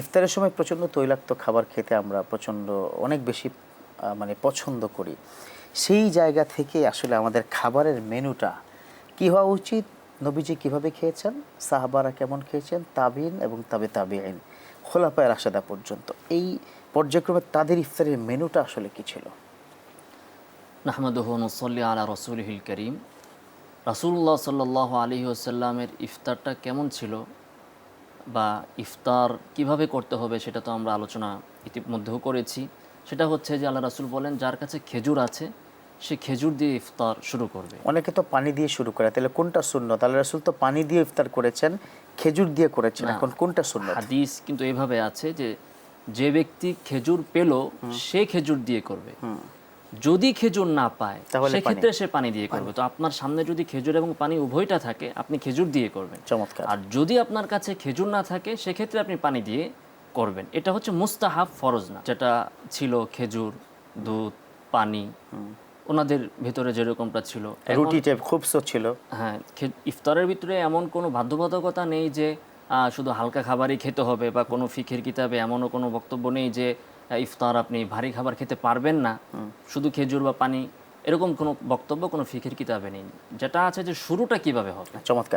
ইফতারের সময় প্রচণ্ড তৈলাক্ত খাবার খেতে আমরা অনেক বেশি মানে পছন্দ করি। সেই জায়গা থেকে আসলে আমাদের খাবারের মেনুটা কী হওয়া উচিত, নবীজি কীভাবে খেয়েছেন, সাহাবারা কেমন খেয়েছেন, তাবিন এবং তাবে তাবিঈন, খোলাফায়ে রাশেদা পর্যন্ত, এই পর্যায়ক্রমে তাদের ইফতারের মেনুটা আসলে কী ছিল? নাহমাদুহু ওয়া নুসাল্লি আলা রাসূলিহিল কারীম। রাসূলুল্লাহ সাল্লাল্লাহু আলাইহি ওয়াসাল্লামের ইফতারটা কেমন ছিল বা ইফতার কিভাবে করতে হবে সেটা তো আমরা আলোচনা ইতিমধ্যেও করেছি। সেটা হচ্ছে যে আল্লাহ রাসূল বলেন, যার কাছে খেজুর আছে সে খেজুর দিয়ে ইফতার শুরু করবে। অনেকে তো পানি দিয়ে শুরু করে, তাহলে কোনটা সুন্নত? আল্লাহ রাসূল তো পানি দিয়ে ইফতার করেছেন, খেজুর দিয়ে করেছেন, না, এখন কোনটা সুন্নত? হাদিস কিন্তু এভাবে আছে যে যে ব্যক্তি খেজুর পেল সে খেজুর দিয়ে করবে, যদি খেজুর না পায় তাহলে সেক্ষেত্রে সে পানি দিয়ে করবে। তো আপনার সামনে যদি খেজুর এবং পানি উভয়টা থাকে আপনি খেজুর দিয়ে করবেন। চমৎকার। আর যদি আপনার কাছে খেজুর না থাকে সেক্ষেত্রে আপনি পানি দিয়ে করবেন। এটা হচ্ছে মুস্তাহাব, ফরজ না। যেটা ছিল খেজুর, দুধ, পানি, ওনাদের ভিতরে যেরকমটা ছিল। এখন রুটিতে খুবসো ছিল। হ্যাঁ, ইফতারের ভিতরে এমন কোনো বাধ্যবাধকতা নেই যে শুধু হালকা খাবারই খেতে হবে, বা কোনো ফিকের কিতাবে এমনও কোনো বক্তব্য নেই যে ইফতার আপনি ভারী খাবার খেতে পারবেন না, শুধু খেজুর বা পানি, এরকম কোনো বক্তব্য কোনো ফিকের কিতাবে নেই। যেটা আছে যে শুরুটা কিভাবে হবে। চমৎকার।